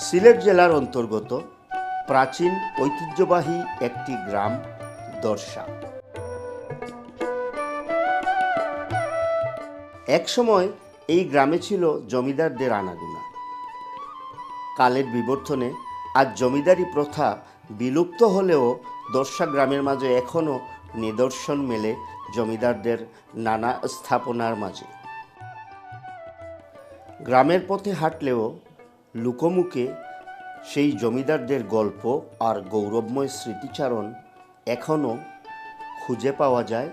সিলেট জেলার অন্তর্গত প্রাচীন ঐতিহ্যবাহী একটি গ্রাম দর্শা। একসময় এই গ্রামে ছিল জমিদারদের আনাগোনা। কালের বিবর্তনে আজ জমিদারি প্রথা বিলুপ্ত হলেও দর্শা গ্রামের মাঝে এখনও নিদর্শন মেলে জমিদারদের নানা স্থাপনার মাঝে। গ্রামের পথে হাঁটলেও লুকোমুখে সেই জমিদারদের গল্প আর গৌরবময় স্মৃতিচারণ এখনও খুঁজে পাওয়া যায়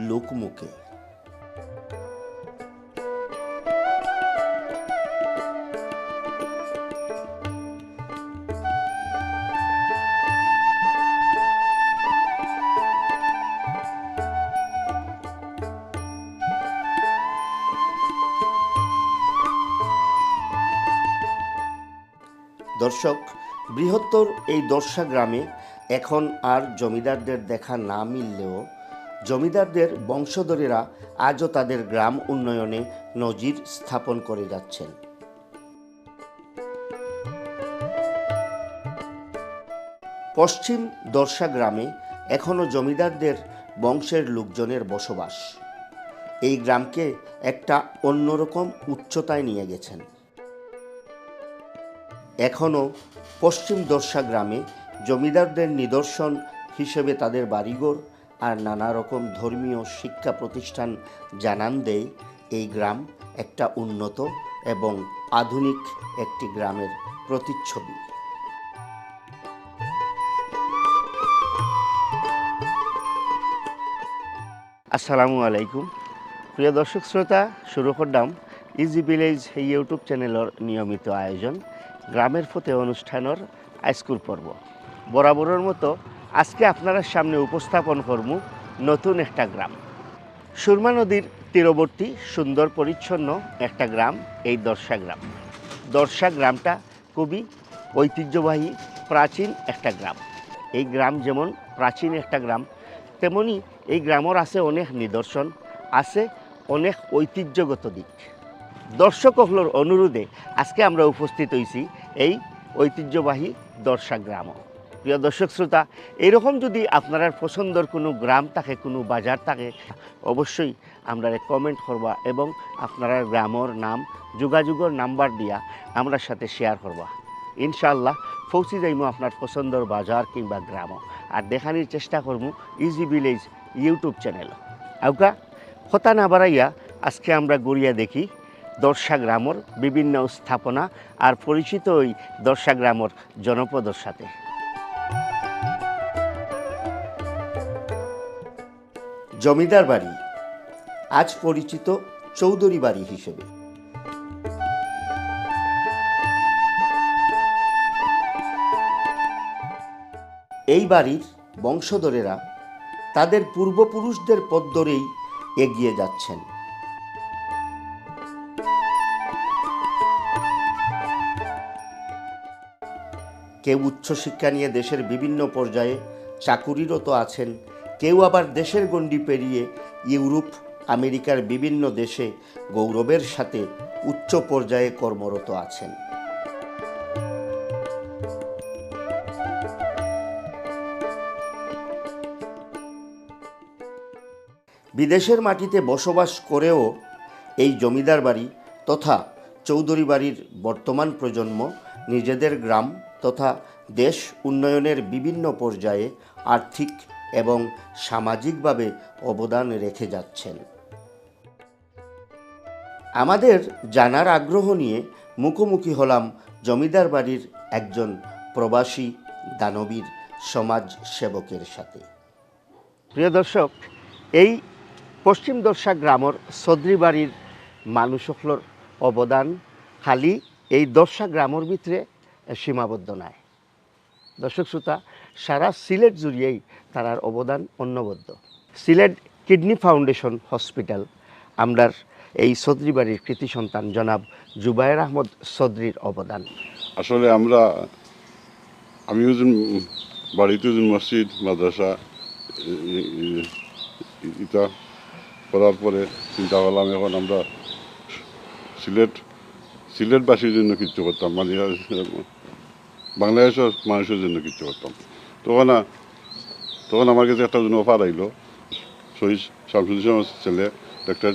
লোকমুখে। দর্শক, বৃহত্তর এই দর্শা গ্রামে এখন আর জমিদারদের দেখা না মিললেও জমিদারদের বংশধরেরা আজও তাদের গ্রাম উন্নয়নে নজির স্থাপন করে যাচ্ছেন। পশ্চিম দর্শা গ্রামে এখনও জমিদারদের বংশের লোকজনের বসবাস এই গ্রামকে একটা অন্যরকম উচ্চতায় নিয়ে গেছেন। এখনও পশ্চিম দর্শা গ্রামে জমিদারদের নিদর্শন হিসেবে তাদের বাড়িঘর আর নানা রকম ধর্মীয় শিক্ষা প্রতিষ্ঠান জানান দেয় এই গ্রাম একটা উন্নত এবং আধুনিক একটি গ্রামের প্রতিচ্ছবি। আসসালামু আলাইকুম প্রিয় দর্শক শ্রোতা, শুরু করলাম ইজি ভিলেজ ইউটিউব চ্যানেলের নিয়মিত আয়োজন গ্রামের ফতে অনুষ্ঠানের আইস্কুল পর্ব। বরাবরের মতো আজকে আপনার সামনে উপস্থাপন করব নতুন একটা গ্রাম, সুরমা নদীর তীরবর্তী সুন্দর পরিচ্ছন্ন একটা গ্রাম এই দর্শা গ্রাম। দর্শা গ্রামটা খুবই ঐতিহ্যবাহী প্রাচীন একটা গ্রাম। এই গ্রাম যেমন প্রাচীন একটা গ্রাম, তেমনি এই গ্রামের আছে অনেক নিদর্শন, আছে অনেক ঐতিহ্যগত দিক। দর্শকগুলোর অনুরোধে আজকে আমরা উপস্থিত হয়েছি এই ঐতিহ্যবাহী দর্শা গ্রাম। প্রিয় দর্শক শ্রোতা, এরকম যদি আপনার পছন্দের কোনো গ্রাম থাকে, কোনো বাজার থাকে, অবশ্যই আমরা কমেন্ট করবা এবং আপনার গ্রামের নাম যোগাযোগের নাম্বার দিয়া আমরা সাথে শেয়ার করবা। ইনশাআল্লাহ পৌঁছে যাইমো আপনার পছন্দের বাজার কিংবা গ্রাম, আর দেখানোর চেষ্টা করবো ইজি ভিলেজ ইউটিউব চ্যানেল। আউকা কথা না বাড়াইয়া আজকে আমরা গড়িয়া দেখি দর্শা গ্রামের বিভিন্ন স্থাপনা আর পরিচিত ওই দর্শা গ্রামের জনপদের সাথে। জমিদার বাড়ি আজ পরিচিত চৌধুরী বাড়ি হিসেবে। এই বাড়ির বংশধরেরা তাদের পূর্বপুরুষদের পথ ধরেই এগিয়ে যাচ্ছেন। কেউ উচ্চশিক্ষা নিয়ে দেশের বিভিন্ন পর্যায়ে চাকুরিরত আছেন, কেউ আবার দেশের গণ্ডি পেরিয়ে ইউরোপ আমেরিকার বিভিন্ন দেশে গৌরবের সাথে উচ্চ পর্যায়ে কর্মরত আছেন। বিদেশের মাটিতে বসবাস করেও এই জমিদার বাড়ি তথা চৌধুরী বাড়ির বর্তমান প্রজন্ম নিজেদের গ্রাম তথা দেশ উন্নয়নের বিভিন্ন পর্যায়ে আর্থিক এবং সামাজিকভাবে অবদান রেখে যাচ্ছেন। আমাদের জানার আগ্রহ নিয়ে মুখোমুখি হলাম জমিদার বাড়ির একজন প্রবাসী দানবীর সমাজ সেবকের সাথে। প্রিয় দর্শক, এই পশ্চিম দর্শা গ্রামের চৌধুরী বাড়ির মানুষগুলোর অবদান খালি এই দর্শা গ্রামের ভিতরে সীমাবদ্ধ নয়। দর্শক শ্রোতা, সারা সিলেট জুড়িয়েই তার অবদান অন্যবদ্য। সিলেট কিডনি ফাউন্ডেশন হসপিটাল আমরার এই চৌধুরী বাড়ির কৃতি সন্তান জনাব জুবায়ের আহমদ চৌধুরীর অবদান। আসলে আমিও বাড়িতে মসজিদ মাদ্রাসা এটা করার পরে চিন্তা করলাম এখন আমরা সিলেটবাসীর জন্য কিছু করতাম, মানে বাংলাদেশের মানুষের জন্য কিছু করতাম। তখন তখন আমার কাছে একটা জন্য অফার আইলো, শহীদ শামসুদ্দিন ছেলে ডক্টর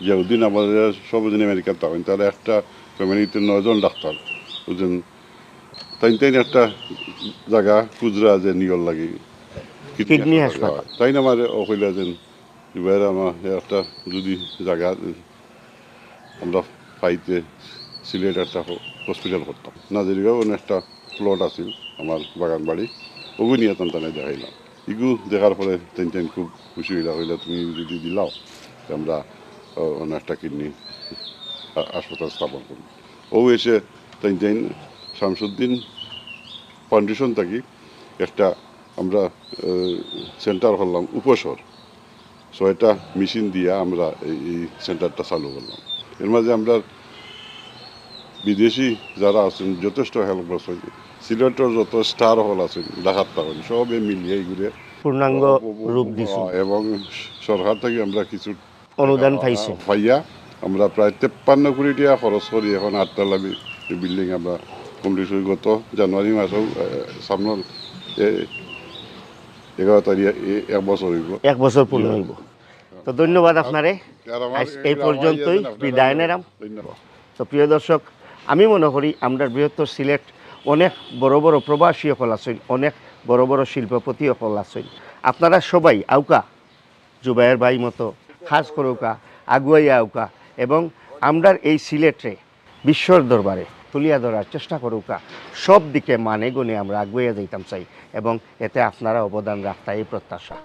জিয়াউদ্দিন আমাদের সবদিন আমেরিকার থাকেন, তারা একটা ফ্যামিলিতে 9 জন ডাক্তার বুঝলেন, তাই একটা জায়গা খুচরা যে নিয়র লাগে কিডনি হাসপাতাল। তাই না আমার কইলা যে এবার আমার একটা যদি জায়গা আমরা পাইতে সিলেট একটা হসপিটাল করতাম। নাজিরগাঁও একটা প্লট আছিল আমার বাগান বাড়ি, ওগু নিয়ে টানে দেখাইলাম। ইগু দেখার পরে তেন খুব খুশি হইলা তুমি যদি দিলাও আমরা অন্য একটা কিডনি হাসপাতাল স্থাপন করি। ও এসে তেন শামসুদ্দিন ফাউন্ডেশন থাকি একটা আমরা সেন্টার করলাম উপসর, 6টা মেশিন দিয়া আমরা এই সেন্টারটা চালু করলাম। এর মাঝে আমরা বিদেশি যারা আছেন যথেষ্ট হেল্প করছেন, সিলেটের যত স্টার হল আছেন ঢাকার তখন সবে মিলিয়ে ঘুরে পূর্ণাঙ্গ রূপ দিছে এবং সরকার থেকে আমরা কিছু অনুদান পাইছে। পাইয়া আমরা প্রায় 53 কোটি টাকা খরচ করি এখন 8তলা বিল্ডিং আমরা কমপ্লিট হয়ে গত জানুয়ারি মাসেও সামনের 11 তারিখ 1 বছর হইব, 1 বছর পূর্ণ হইব। তো ধন্যবাদ আপনারে, এই পর্যন্তই বিদায় নিলাম। ধন্যবাদ। তো প্রিয় দর্শক, আমি মনে করি আমরা বৃহত্তর সিলেট অনেক বড় বড় প্রবাসী সকল আছেন, অনেক বড় বড় শিল্পপতি সকল আছেন। আপনারা সবাই আউকা জুবাইর ভাই মতো কাজ করুকা, আগুয়াইয়া আউকা এবং আমরার এই সিলেটে বিশ্বর দরবারে তুলিয়া ধরার চেষ্টা করুকা। সব দিকে মানে গুণে আমরা আগুয়াইয়া যাইতাম চাই এবং এতে আপনারা অবদান রাখতা এই প্রত্যাশা।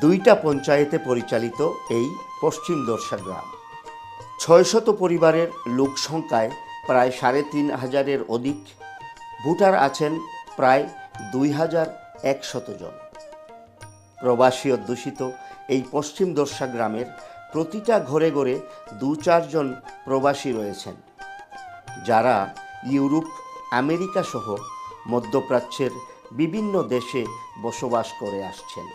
2টা পঞ্চায়েতে পরিচালিত এই পশ্চিম দর্শা গ্রাম 600 পরিবারের লোক সংখ্যায় প্রায় 3,500-এর অধিক, ভোটার আছেন প্রায় 2,100 জন। প্রবাসী অধ্যুষিত এই পশ্চিম দর্শা গ্রামের প্রতিটা ঘরে ঘরে 2-4 জন প্রবাসী রয়েছেন, যারা ইউরোপ, আমেরিকা সহ মধ্যপ্রাচ্যের বিভিন্ন দেশে বসবাস করে আসছেন।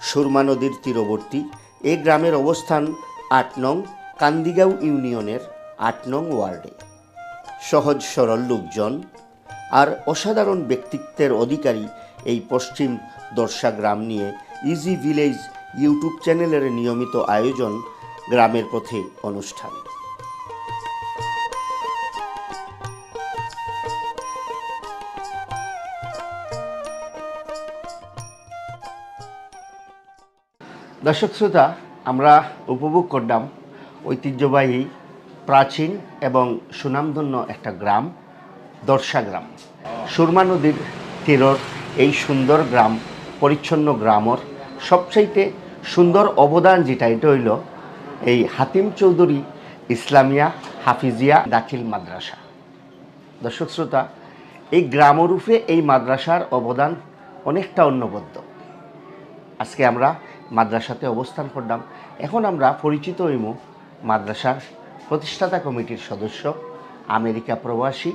সুরমা নদীর তীরবর্তী এই গ্রামের অবস্থান 8 নং কান্দিগাঁও ইউনিয়নের 8 নং ওয়ার্ডে। সহজ সরল লোকজন আর অসাধারণ ব্যক্তিত্বের অধিকারী এই পশ্চিম দর্শা গ্রাম নিয়ে ইজি ভিলেজ ইউটিউব চ্যানেলের নিয়মিত আয়োজন গ্রামের পথে অনুষ্ঠান। দর্শক শ্রোতা, আমরা উপভোগ করলাম ঐতিহ্যবাহী, প্রাচীন এবং সুনামধন্য একটা গ্রাম দর্শা গ্রাম। সুরমা নদীর তীরের এই সুন্দর গ্রাম, পরিচ্ছন্ন গ্রামর সবচাইতে সুন্দর অবদান যেটা, এটা হইল এই হাতিম চৌধুরী ইসলামিয়া হাফিজিয়া দাখিল মাদ্রাসা। দর্শক শ্রোতা, এই গ্রামরূপে এই মাদ্রাসার অবদান অনেকটা অনবদ্য। আজকে আমরা মাদ্রাসাতে অবস্থান করলাম। এখন আমরা পরিচিত হইব মাদ্রাসার প্রতিষ্ঠাতা কমিটির সদস্য, আমেরিকা প্রবাসী,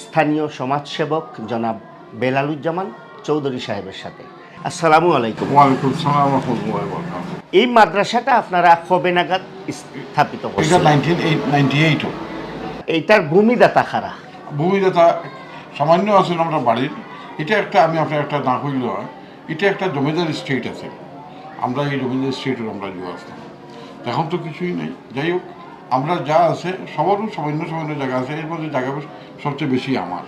স্থানীয় সমাজসেবক জনাব বেলালুজ্জামান চৌধুরী সাহেবের সাথে। আসসালামু আলাইকুম। ওয়ালাইকুম সালাম ওয়া রাহমাতুল্লাহি ওয়া বারাকাতুহু। এই মাদ্রাসাটা আপনারা কবে নাগাদ স্থাপিত এটা করছেন? 1998 এইটার ভূমিদাতা কারা? ভূমিদাতা সামান্য আছে আমরা বাড়ির। এটা একটা, আমি আপনার একটা না কইল, এটা একটা জমিদার স্টেট আছে। আমরা এই জমিদার স্টেটের আমরা জুয়া আসতাম। এখন তো কিছুই নেই। যাই হোক, আমরা যা আছে সবারও সামান্য সামান্য জায়গা আছে। এর মধ্যে জায়গা সবচেয়ে বেশি আমার,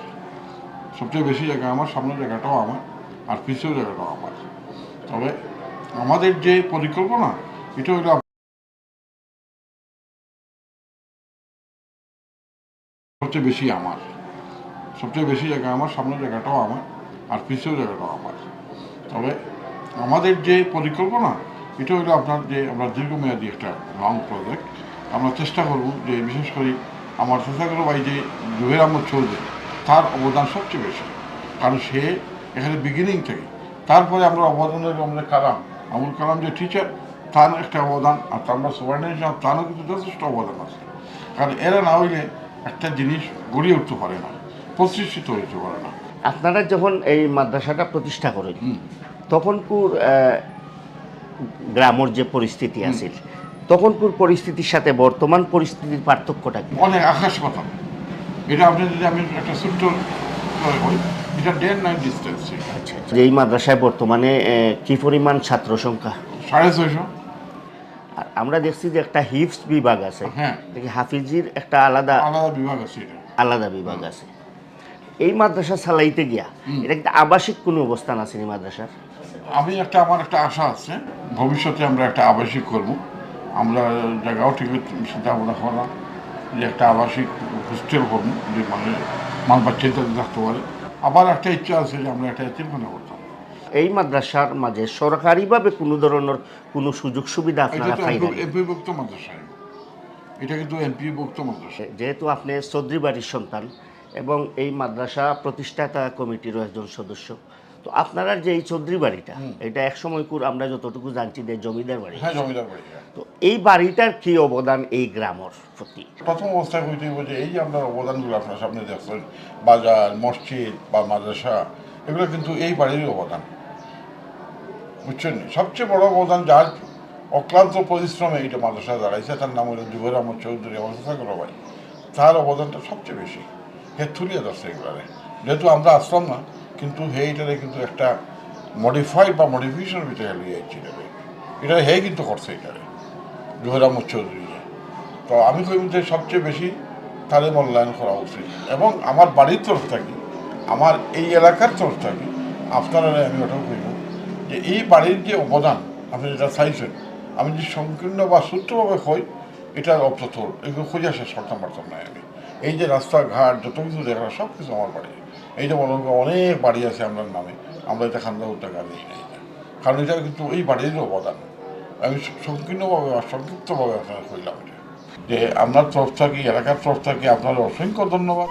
সবচেয়ে বেশি জায়গা আমার, সামনের জায়গাটাও আমার আর পিছের জায়গাটাও আমার। তবে আমাদের যে পরিকল্পনা, এটা হলো সবচেয়ে বেশি আমার, সবচেয়ে বেশি জায়গা আমার, সামনের জায়গাটাও আমার, আর পিছের জায়গাটাও আমার। তবে আমাদের যে পরিকল্পনা এটা হলো আপনার যে আমরা দীর্ঘমেয়াদী একটা লং প্রজেক্ট। আমরা চেষ্টা করব যে বিশেষ করে আমার চাচাগুলো ভাই যে জুবের আহমদ চৌধুরী, তার অবদান সবচেয়ে বেশি, কারণ সে এখানে বিগিনিং থেকে, তারপরে আমরা অবদানের আমাদের কালাম, আবুল কালাম যে টিচার, তার একটা অবদান, আর আমরা সুপারিনটেন্ডেন্ট তারও কিন্তু যথেষ্ট অবদান আছে। কারণ এরা না হইলে একটা জিনিস গড়িয়ে উঠতে পারে না, প্রতিষ্ঠিত হইতে পারে না। আপনারা যখন এই মাদ্রাসাটা প্রতিষ্ঠা করেন তখনকার গ্রামের যে পরিস্থিতি আছে তখনকার পরিস্থিতির সাথে বর্তমান পরিস্থিতির পার্থক্যটা কি? অনেক আকাশ পাতাল। এটা আপনি যদি আমি একটা ছোট্ট হই, এটা 1.5 ডিস্টেন্স। আচ্ছা, যে এই মাদ্রাসায় বর্তমানে কি পরিমাণ ছাত্র সংখ্যা? 650। আর আমরা দেখছি যে একটা হিফস বিভাগ আছে, হ্যাঁ, দেখি হাফিজির একটা আলাদা আলাদা বিভাগ আছে এটা। আলাদা বিভাগ আছে। এই মাদ্রাসা চালাইতে গিয়া এটা কিন্তু আবাসিক কোনো অবস্থান আছে এই মাদ্রাসার? আমি আমার একটা আশা আছে, ভবিষ্যতে আমরা একটা আবাসিক করব। আমরা জায়গাও ঠিক চিন্তা ভাবনা করলাম যে একটা আবাসিক হোস্টেল করব, যে মানে বাচ্চাদের থাকতে পারে। আবার একটা ইচ্ছা আছে যে আমরা একটা এতিমখানা করতাম। এই মাদ্রাসার মাঝে সরকারিভাবে কোনো ধরনের কোনো সুযোগ সুবিধা এটা আপনারা তো পাই না? এমপিভুক্ত মাদ্রাসা, এটা কিন্তু এমপিভুক্ত মাদ্রাসা। যেহেতু আপনি চৌধুরী বাড়ির সন্তান এবং এই মাদ্রাসা প্রতিষ্ঠাতা কমিটিরও একজন সদস্য, তো আপনারা যে এই চৌধুরী বাড়িটা, এটা একসময় আমরা যতটুকু জানছি যে জমিদার বাড়ি। হ্যাঁ, জমিদার বাড়ি। তো এই বাড়িটার কি অবদান এই গ্রামের প্রতি? প্রথম অবস্থায় হইতে হইব যে এই যে আমরা অবদানগুলো আপনার সামনে দেখছেন, বাজার, মসজিদ বা মাদ্রাসা, এগুলো কিন্তু এই বাড়িরই অবদান, বুঝছেন? সবচেয়ে বড় অবদান যার অক্লান্ত পরিশ্রমে এইটা মাদ্রাসা দাঁড়াইছে, তার নাম হলো জুবের আহমদ চৌধুরী, আমার চাচাগুলো ভাই। তার অবদানটা সবচেয়ে বেশি। হে তুলিয়ে ধরছে এগুলারে, যেহেতু আমরা আসলাম না, কিন্তু হে এটারে কিন্তু একটা মডিফাইড বা মডিফিকেশনের ভিতরে লিয়ে যাচ্ছি এটারে। এটা হে কিন্তু করছে এটারে, জুবের আহমদ চৌধুরী। তো আমি কইব যে সবচেয়ে বেশি তারে মূল্যায়ন করা উচিত। এবং আমার বাড়ির তরফ থাকি, আমার এই এলাকার তরফ থাকি আপনারা, আমি ওটাও কইব যে এই বাড়ির যে অবদান আপনি যেটা চাইছেন, আমি যে সংকীর্ণ বা সূত্রভাবে হই, এটা অপ্রতুল, এগুলো খুঁজে শেষ করতাম পারতাম না আমি। এই যে রাস্তাঘাট যত কিছু দেখা, সব কিছু আমার বাড়ি। এই যে মনে করেন অনেক বাড়ি আছে আপনার নামে, আমরা এটা খান্দাউর টাকা দিই না, কারণ এটা কিন্তু এই বাড়িরই অবদান। আমি সংকীর্ণভাবে বা সংক্ষিপ্তভাবে আপনারা কইলাম এটা, যে আপনার তরফ থেকে, এলাকার তরফ থেকে আপনার অসংখ্য ধন্যবাদ।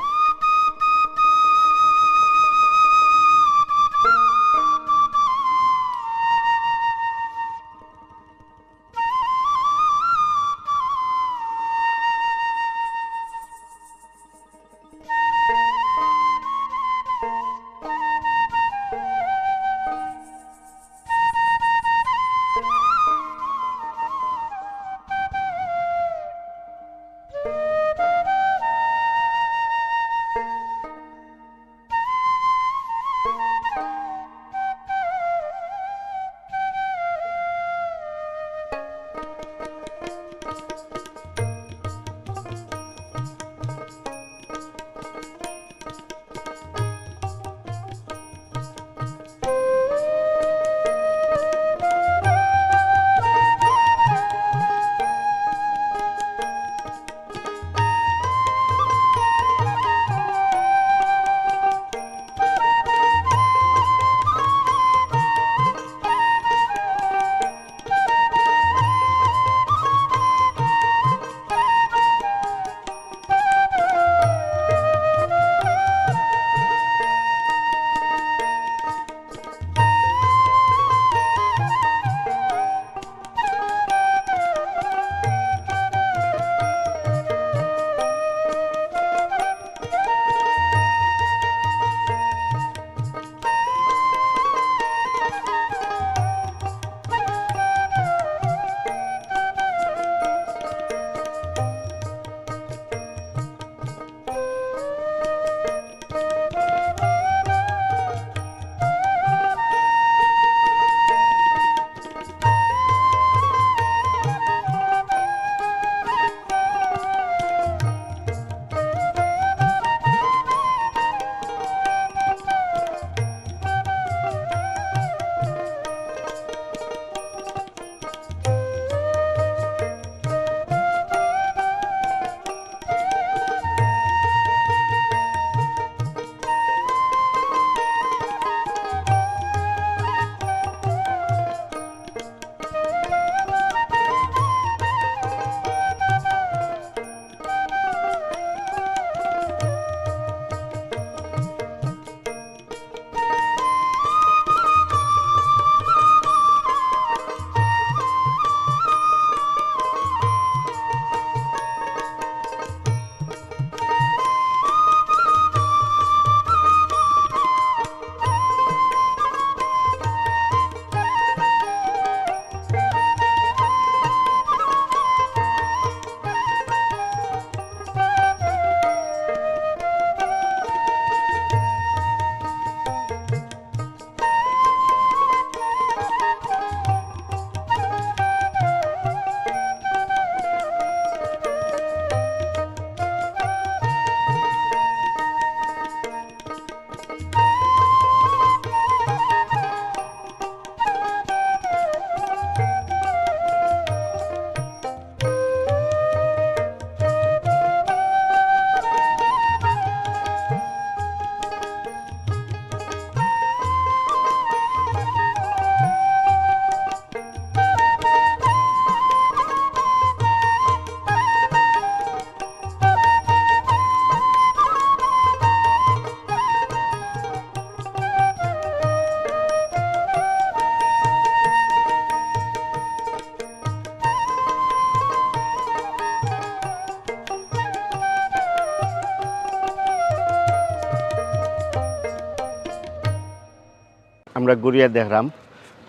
আমরা ঘুরিয়া দেখলাম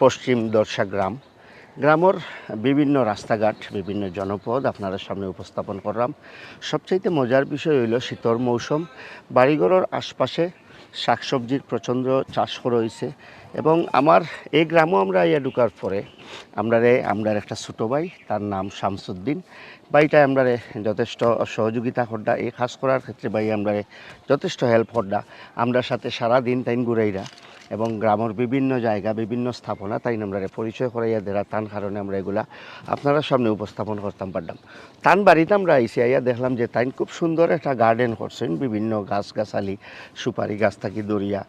পশ্চিম দর্শা গ্রাম। গ্রামের বিভিন্ন রাস্তাঘাট, বিভিন্ন জনপদ আপনারা সামনে উপস্থাপন করলাম। সবচাইতে মজার বিষয় হইল শীতর মৌসুম, বাড়িঘরের আশপাশে শাকসবজির প্রচণ্ড চাষ করা হয়েছে। এবং আমার এই গ্রামও আমরা ইয়া ঢুকার পরে আমরার একটা ছোটো ভাই, তার নাম শামসুদ্দিন। ভাইটা আমরা যথেষ্ট সহযোগিতা করডা, এই কাজ করার ক্ষেত্রে ভাই আমরা যথেষ্ট হেল্প করডা। আমরা সাথে সারাদিন তাইন ঘুরাইরা এবং গ্রামের বিভিন্ন জায়গা, বিভিন্ন স্থাপনা তাই আমরা পরিচয় করাইয়া দেরা। তার কারণে আমরা এগুলা আপনারা সামনে উপস্থাপন করতাম পারতাম। তান বাড়িতে আমরা আইসি আইয়া দেখলাম যে তাইন খুব সুন্দর একটা গার্ডেন করছেন, বিভিন্ন গাছগাছালি, সুপারি গাছ থাকি দরিয়া,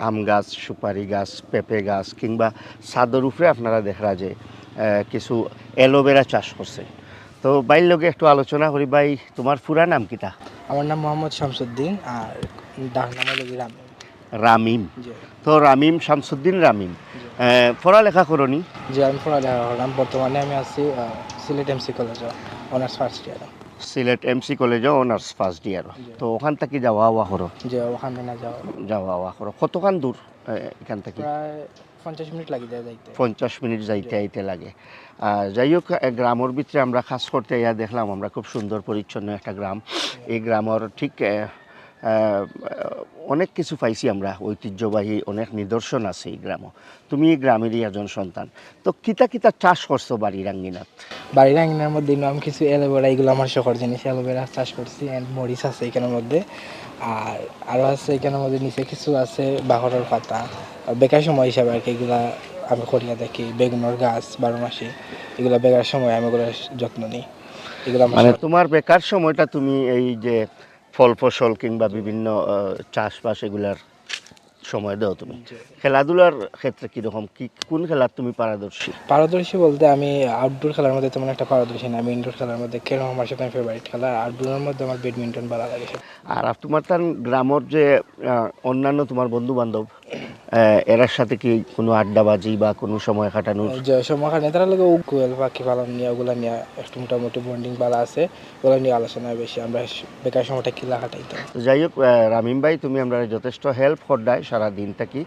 আম গাছ, সুপারি গাছ, পেঁপে গাছ, কিংবা ছাদের উপরে আপনারা দেখরা যে কিছু অ্যালোভেরা চাষ করছে। তো বাইর লগে একটু আলোচনা করি। ভাই, তোমার পুরা নাম কিতা? আমার নাম মোহাম্মদ শামসুদ্দিন, আর ডাক নাম হলো রামিম। রামিম। জি তো রামিম, শামসুদ্দিন রামিম, পড়ালেখা করনি? জি, আমি পড়ালেখা করলাম। বর্তমানে আমি আছি সিলেট এমসি কলেজে honours first year. Sylhet MC কলেজে অনার্স ফার্স্ট ইয়ার। তো ওখান থেকে যাওয়া আওয়া করো? যে ওখানে না যাওয়া আওয়া করো। কতক্ষণ দূর এখান থেকে? প্রায় 50 মিনিট লাগে যাইতে। 50 মিনিট যাইতে আইতে লাগে। যাই হোক, গ্রামের ভিতরে আমরা কাজ করতে ইয়া দেখলাম আমরা খুব সুন্দর পরিচ্ছন্ন একটা গ্রাম। এই গ্রামের ঠিক অনেক কিছু পাইছি আমরা, ঐতিহ্যবাহী অনেক নিদর্শন আছে এই গ্রামও। তুমি এই গ্রামেরই একজন সন্তান, তো কিতা কিতা চাষ করছো বাড়ির আঙ্গিনাত? বাড়ির আঙিনার মধ্যে আমি কিছু অ্যালোভেরা, এগুলো আমার শখের জিনিস, অ্যালোভেরা চাষ করছি। অ্যান্ড মরিচ আছে এখানের মধ্যে, আর আরও আছে এখানের মধ্যে নিচে কিছু আছে বাখরের পাতা। আর বেকার সময় হিসাবে আর কি এগুলা আমি করিয়া দেখি। বেগুনের গাছ 12 মাসে, এগুলো বেকার সময় আমি এগুলোর যত্ন নিই। এগুলো মানে তোমার বেকার সময়টা তুমি এই যে ফল ফসল কিংবা বিভিন্ন চাষবাস এগুলার সময় দাও তুমি। খেলাধুলার ক্ষেত্রে কিরকম, কোন খেলার তুমি পারদর্শী বলতে আমি আউটডোর খেলার মধ্যে তেমন একটা পারদর্শী না। আমি ইনডোর খেলার মধ্যে কেন আমার সাথে ফেভারিট খেলা, আউটডোরের মধ্যে আমার ব্যাডমিন্টন ভালো লাগে। আর তোমার তার গ্রামের যে অন্যান্য তোমার বন্ধু বান্ধব, এরার সাথে কি কোনো আড্ডাবাজি বা কোনো সময় কাটানোর? যে সময় কাটানো তারা লাগে কোয়েল পাখি পালন নিয়ে, ওগুলো নিয়ে একটু মোটামুটি বন্ডিং ভালো আছে, ওগুলো নিয়ে আলোচনা বেশি। আমরা বেকার সময়টা কিলা কাটাইতাম। যাই হোক, রামিম ভাই তুমি আমরা যথেষ্ট হেল্প করদায় সারাদিন থাকি,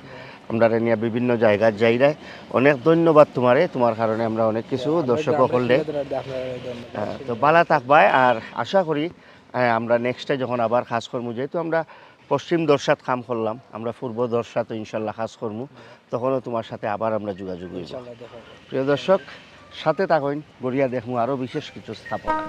আমরা নিয়ে বিভিন্ন জায়গায় যাইরাই। অনেক ধন্যবাদ তোমারে, তোমার কারণে আমরা অনেক কিছু দর্শক করলে। তো ভালো থাকবাই। আর আশা করি আমরা নেক্সটে যখন আবার কাজ করবো, যেহেতু আমরা পশ্চিম দর্শাত কাম করলাম, আমরা পূর্ব দর্শাত ইনশাল্লাহ কাজ করবো, তখনও তোমার সাথে আবার আমরা যোগাযোগ হইব। প্রিয় দর্শক, সাথে থাকুন, গড়িয়া দেখবো আরও বিশেষ কিছু স্থাপনা।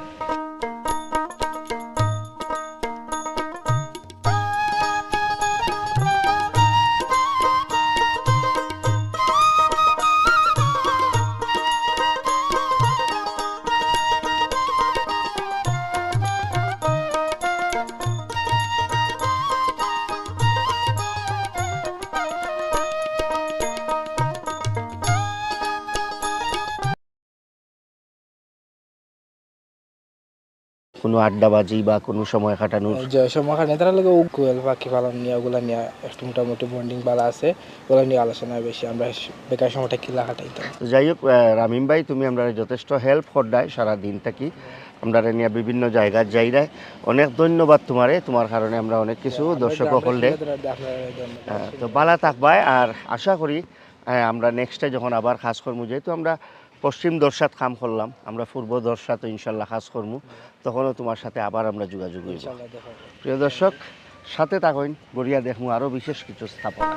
কোনো আড্ডাবাজি বা কোনো সময় কাটানোর? যে সময় কাটানো তারা লাগে কোয়েল পাখি পালন নিয়ে, ওগুলো নিয়ে একটু মোটামুটি বন্ডিং ভালো আছে, ওগুলো নিয়ে আলোচনা বেশি। আমরা বেকার সময়টা কিলা কাটাইতাম। যাই হোক, রামিম ভাই তুমি আমরা যথেষ্ট হেল্প করদায় সারাদিন থাকি, আমরা নিয়ে বিভিন্ন জায়গায় যাইরাই। অনেক ধন্যবাদ তোমারে, তোমার কারণে আমরা অনেক কিছু দর্শক করলে। তো ভালো থাকবাই। আর আশা করি আমরা নেক্সটে যখন আবার কাজ করবো, যেহেতু আমরা পশ্চিম দর্শাত কাম করলাম, আমরা পূর্ব দর্শাত ইনশাল্লাহ কাজ করবো, তখনও তোমার সাথে আবার আমরা যোগাযোগ হইব। প্রিয় দর্শক, সাথে থাকুন, গড়িয়া দেখবো আরও বিশেষ কিছু স্থাপনা।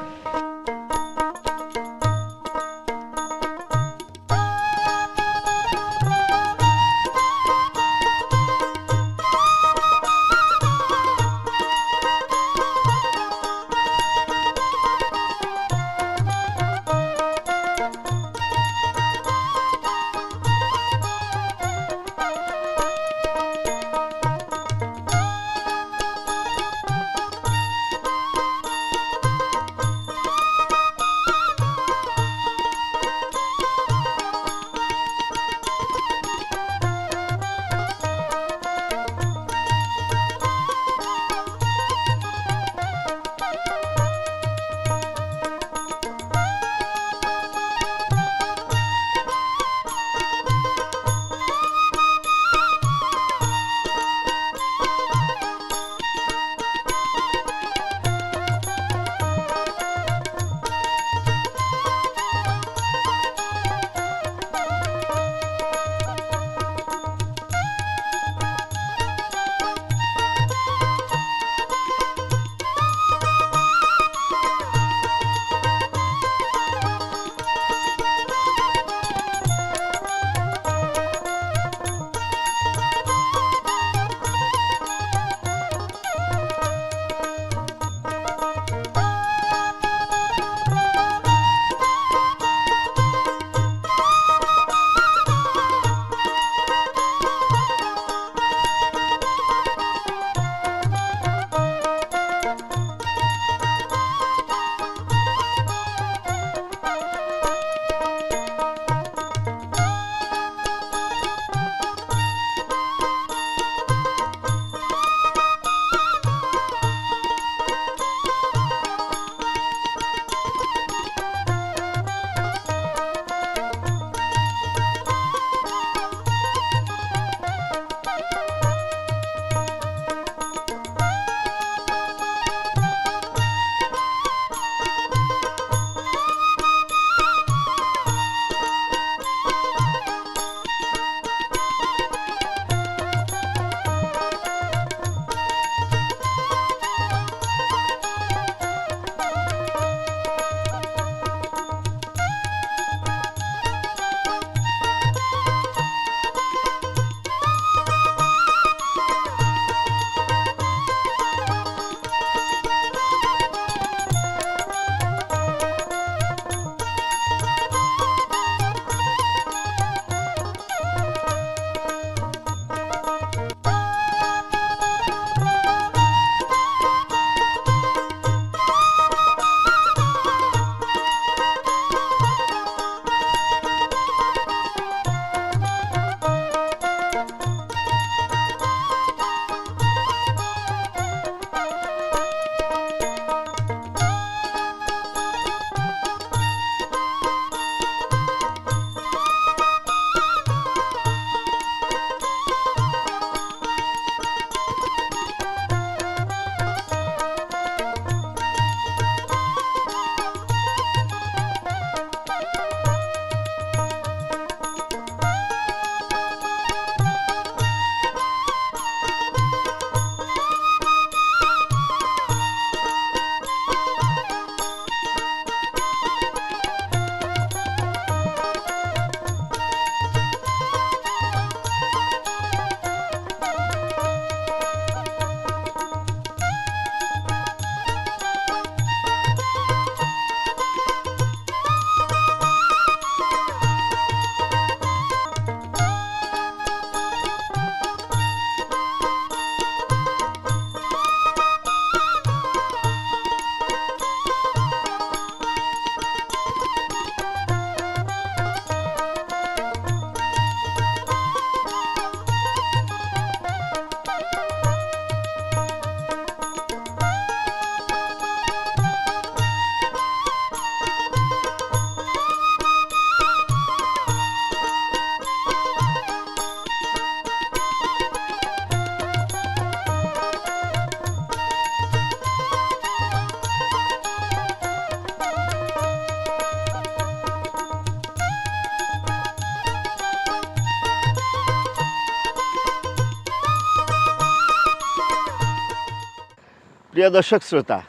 প্রিয় দর্শক শ্রোতা,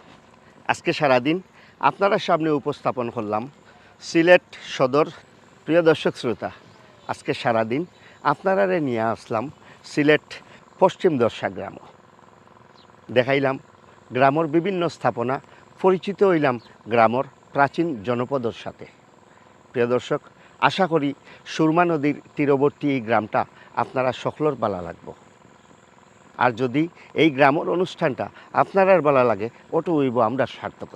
আজকে সারাদিন আপনারা সামনে উপস্থাপন করলাম সিলেট সদর। প্রিয় দর্শক শ্রোতা, আজকে সারাদিন আপনারা নিয়ে আসলাম সিলেট পশ্চিম দর্শা গ্রাম। দেখাইলাম গ্রামের বিভিন্ন স্থাপনা, পরিচিত হইলাম গ্রামের প্রাচীন জনপদের সাথে। প্রিয় দর্শক, আশা করি সুরমা নদীর তীরবর্তী এই গ্রামটা আপনারা সকলের ভালো লাগবে। আর যদি এই গ্রামের অনুষ্ঠানটা আপনার ভালো লাগে, ওটা হইব আমরা সার্থক।